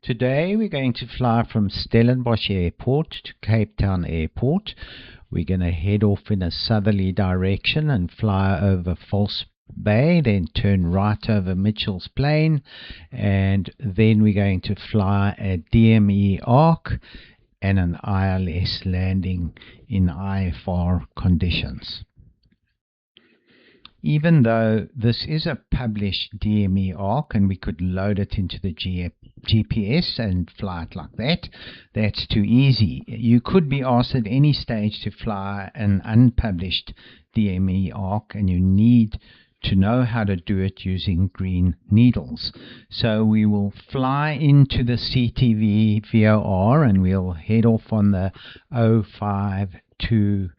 Today we're going to fly from Stellenbosch Airport to Cape Town Airport. We're going to head off in a southerly direction and fly over False Bay, then turn right over Mitchell's Plain, and then we're going to fly a DME Arc and an ILS landing in IFR conditions. Even though this is a published DME Arc and we could load it into the GPS and fly it like that, that's too easy. You could be asked at any stage to fly an unpublished DME Arc, and you need to know how to do it using green needles. So we will fly into the CTV VOR and we'll head off on the 052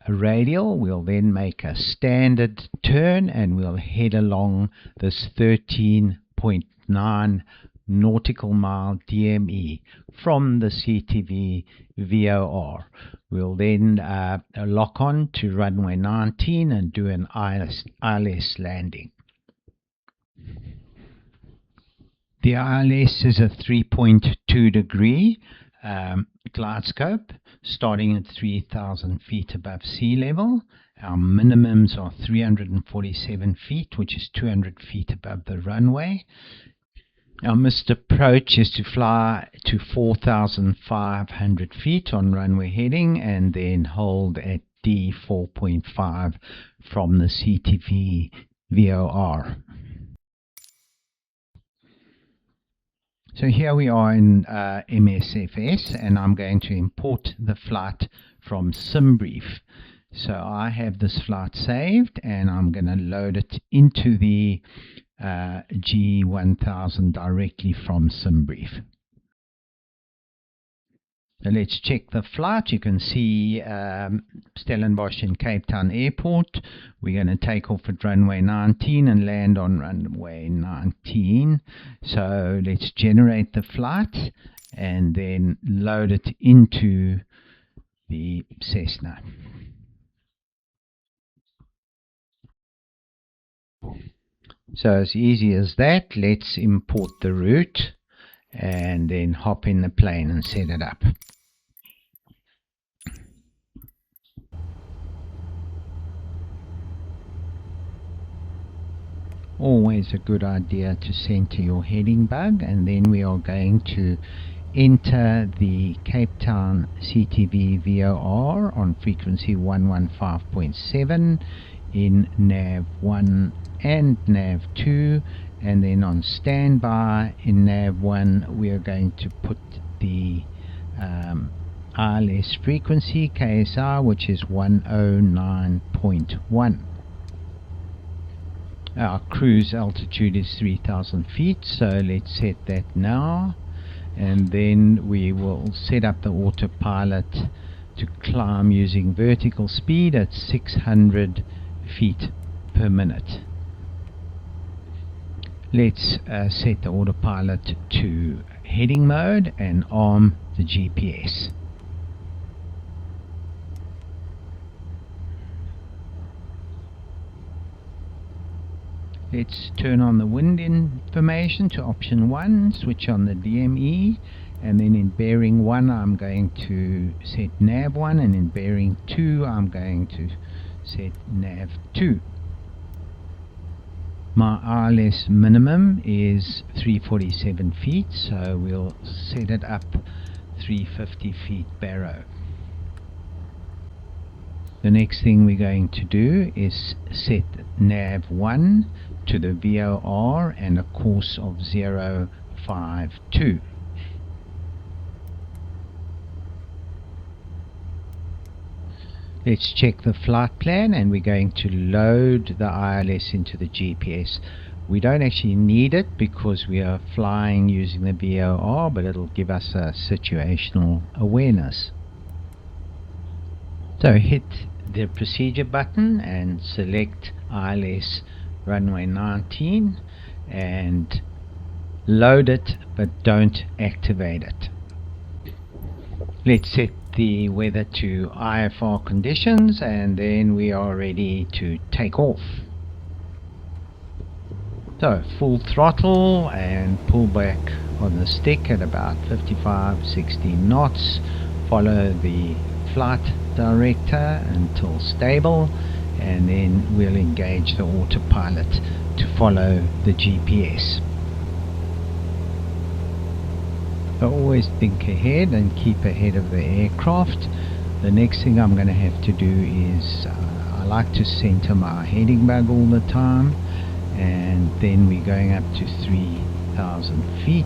radial. We'll then make a standard turn and we'll head along this 13.9 nautical mile DME from the CTV VOR. We'll then lock on to runway 19 and do an ILS landing. The ILS is a 3.2 degree glide scope starting at 3,000 feet above sea level. Our minimums are 347 feet, which is 200 feet above the runway. Our missed approach is to fly to 4,500 feet on runway heading and then hold at D4.5 from the CTV VOR. So here we are in MSFS, and I'm going to import the flight from SimBrief. So I have this flight saved and I'm going to load it into the G1000 directly from SimBrief. So let's check the flight. You can see Stellenbosch and Cape Town Airport. We're going to take off at runway 19 and land on runway 19. So let's generate the flight and then load it into the Cessna. So as easy as that, let's import the route and then hop in the plane and set it up. Always a good idea to center your heading bug, and then we are going to enter the Cape Town CTV VOR on frequency 115.7 in nav 1 and nav 2, and then on standby in nav 1 we are going to put the ILS frequency KSR, which is 109.1. Our cruise altitude is 3,000 feet, so let's set that now, and then we will set up the autopilot to climb using vertical speed at 600 feet per minute. Let's set the autopilot to heading mode and arm the GPS. Let's turn on the wind information to option 1, switch on the DME, and then in bearing 1 I'm going to set nav 1, and in bearing 2 I'm going to set nav 2. My ILS minimum is 347 feet, so we'll set it up 350 feet barrow. The next thing we're going to do is set nav 1 to the VOR and a course of 052. Let's check the flight plan, and we're going to load the ILS into the GPS. We don't actually need it because we are flying using the VOR, but it'll give us a situational awareness. So hit the procedure button and select ILS runway 19 and load it, but don't activate it. Let's set the weather to IFR conditions, and then we are ready to take off. So full throttle and pull back on the stick at about 55-60 knots. Follow the flight director until stable, and then we'll engage the autopilot to follow the GPS. So always think ahead and keep ahead of the aircraft. The next thing I'm going to have to do is I like to center my heading bag all the time, and then we're going up to 3,000 feet,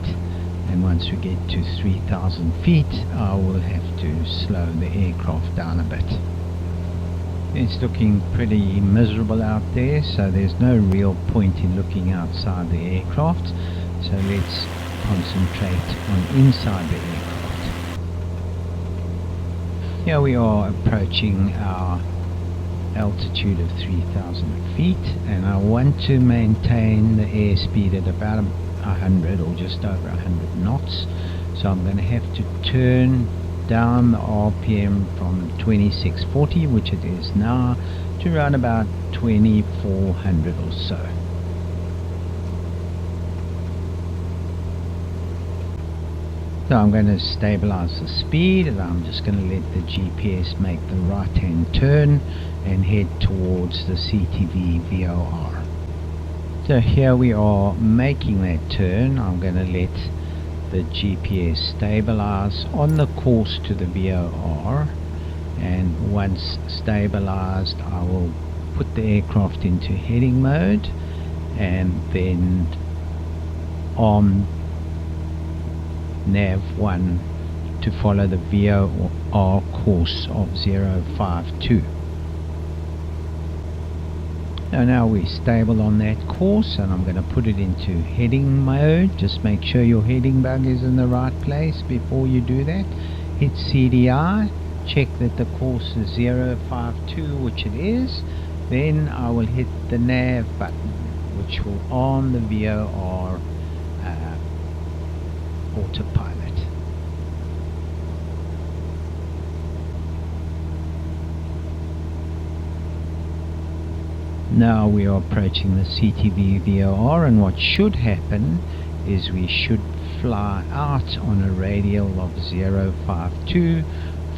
and once we get to 3,000 feet I will have to slow the aircraft down a bit. It's looking pretty miserable out there, so there's no real point in looking outside the aircraft, so let's concentrate on inside the aircraft. Here we are approaching our altitude of 3,000 feet, and I want to maintain the airspeed at about 100 or just over 100 knots, so I'm going to have to turn down the RPM from 2640, which it is now, to around about 2400 or so. So I'm going to stabilize the speed, and I'm just going to let the GPS make the right hand turn and head towards the CTV VOR. So here we are making that turn. I'm going to let the GPS stabilize on the course to the VOR, and once stabilized I will put the aircraft into heading mode and then arm nav 1 to follow the VOR course of 052. So now we're stable on that course, and I'm going to put it into heading mode. Just make sure your heading bug is in the right place before you do that. Hit CDI, check that the course is 052, which it is. Then I will hit the nav button, which will arm the VOR autopilot. Now we are approaching the CTV VOR, and what should happen is we should fly out on a radial of 052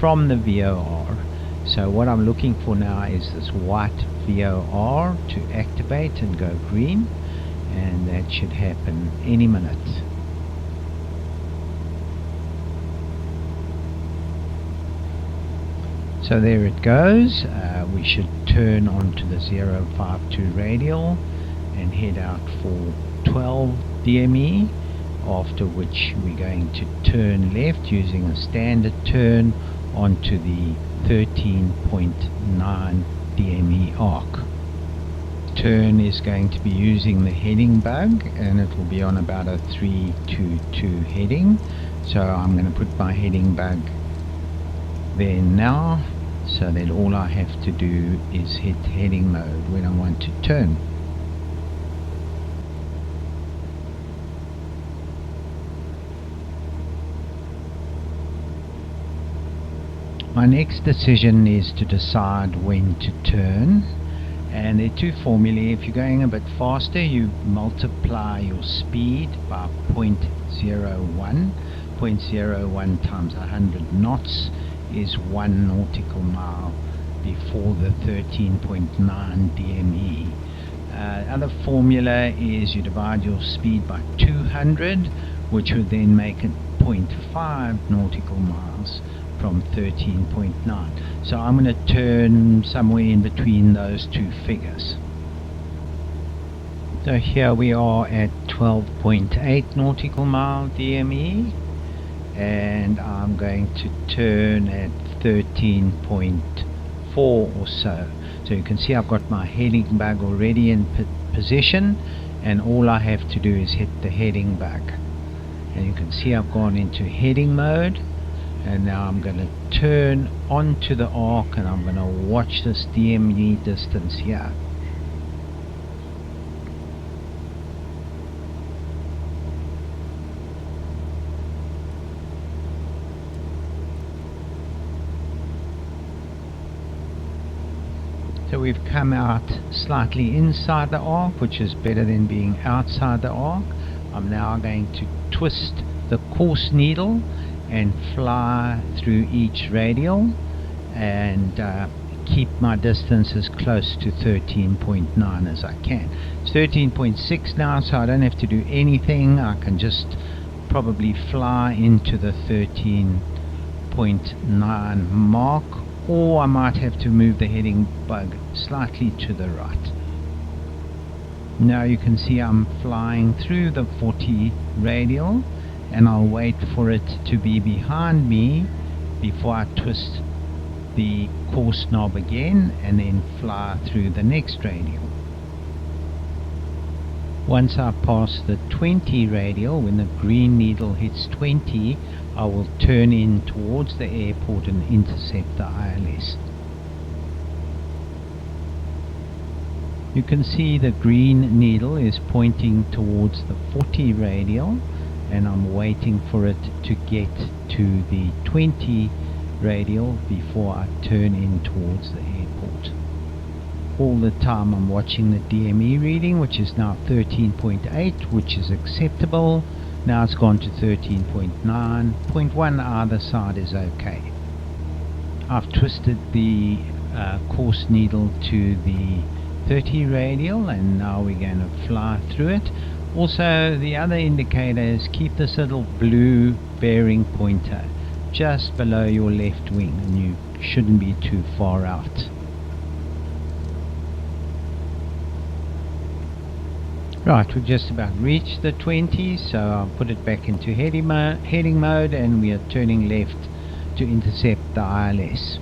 from the VOR. So what I'm looking for now is this white VOR to activate and go green, and that should happen any minute. So there it goes. We should turn onto the 052 radial and head out for 12 DME, after which we're going to turn left using a standard turn onto the 13.9 DME arc. Turn is going to be using the heading bug, and it will be on about a 322 heading. So I'm going to put my heading bug there now, so that all I have to do is hit heading mode when I want to turn. My next decision is to decide when to turn, and there are two formulae. If you're going a bit faster, you multiply your speed by 0.01. 0.01 times 100 knots is 1 nautical mile before the 13.9 DME. Other formula is you divide your speed by 200, which would then make it 0.5 nautical miles from 13.9. So I'm going to turn somewhere in between those two figures. So here we are at 12.8 nautical mile DME, and I'm going to turn at 13.4 or so. So you can see I've got my heading bug already in position, and all I have to do is hit the heading bug, and you can see I've gone into heading mode. And now I'm going to turn onto the arc, and I'm going to watch this DME distance here. So we've come out slightly inside the arc, which is better than being outside the arc. I'm now going to twist the course needle and fly through each radial and keep my distance as close to 13.9 as I can. It's 13.6 now, so I don't have to do anything. I can just probably fly into the 13.9 mark, or I might have to move the heading bug slightly to the right. Now you can see I'm flying through the 40 radial, and I'll wait for it to be behind me before I twist the course knob again and then fly through the next radial. Once I pass the 20 radial, when the green needle hits 20, I will turn in towards the airport and intercept the ILS. You can see the green needle is pointing towards the 40 radial, and I'm waiting for it to get to the 20 radial before I turn in towards the airport. All the time I'm watching the DME reading, which is now 13.8, which is acceptable. Now it's gone to 13.9. 0.1 either side is okay. I've twisted the course needle to the 30 radial, and now we're going to fly through it. Also, the other indicator is keep this little blue bearing pointer just below your left wing, and you shouldn't be too far out. Right, we've just about reached the 20, so I'll put it back into heading mode, and we are turning left to intercept the ILS.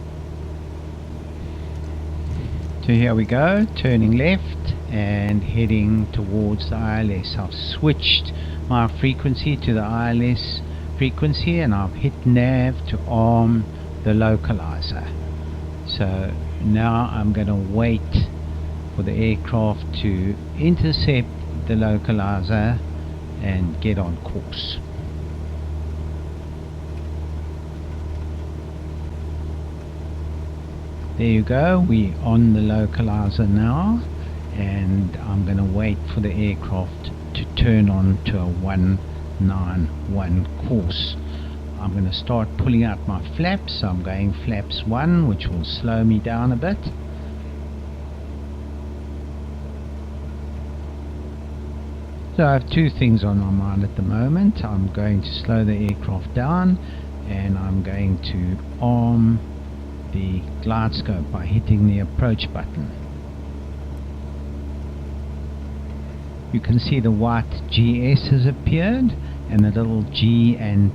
So here we go, turning left and heading towards the ILS. I've switched my frequency to the ILS frequency, and I've hit nav to arm the localizer. So now I'm going to wait for the aircraft to intercept the localizer and get on course. There you go, we're on the localizer now, and I'm going to wait for the aircraft to turn on to a 191 course. I'm going to start pulling out my flaps. I'm going flaps 1, which will slow me down a bit. So I have two things on my mind at the moment. I'm going to slow the aircraft down, and I'm going to arm the glide scope by hitting the approach button. You can see the white GS has appeared, and the little G and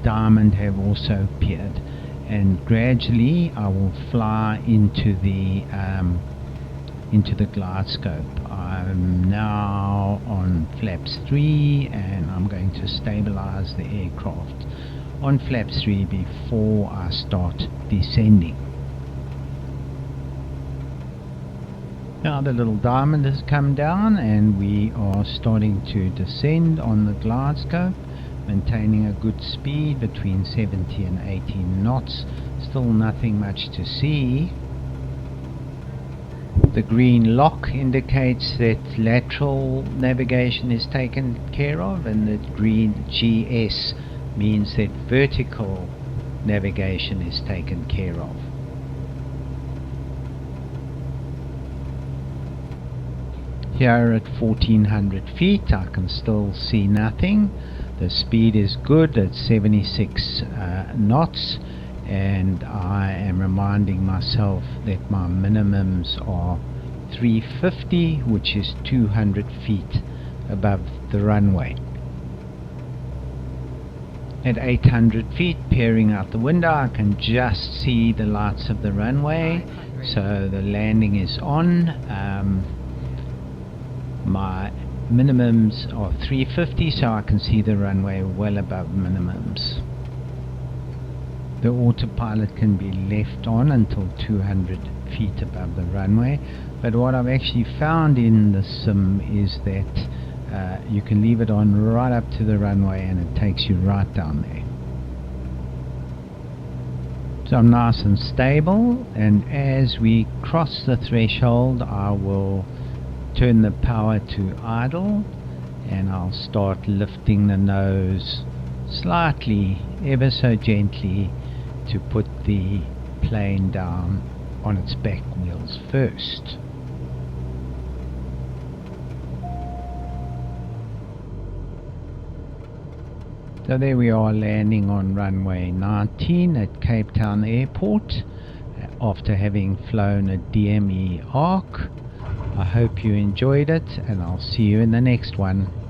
diamond have also appeared, and gradually I will fly into the glide scope. I'm now on flaps 3, and I'm going to stabilize the aircraft on flaps 3 before I start descending. Now the little diamond has come down, and we are starting to descend on the glide scope, maintaining a good speed between 70 and 18 knots. Still nothing much to see. The green lock indicates that lateral navigation is taken care of, and the green GS means that vertical navigation is taken care of. Here at 1400 feet I can still see nothing. The speed is good at 76 knots, and I am reminding myself that my minimums are 350, which is 200 feet above the runway. At 800 feet, peering out the window, I can just see the lights of the runway, so the landing is on. My minimums are 350, so I can see the runway well above minimums. The autopilot can be left on until 200 feet above the runway, but what I've actually found in the sim is that you can leave it on right up to the runway, and it takes you right down there. So I'm nice and stable, and as we cross the threshold I will turn the power to idle, and I'll start lifting the nose slightly, ever so gently, to put the plane down on its back wheels first. So there we are, landing on runway 19 at Cape Town Airport after having flown a DME Arc. I hope you enjoyed it, and I'll see you in the next one.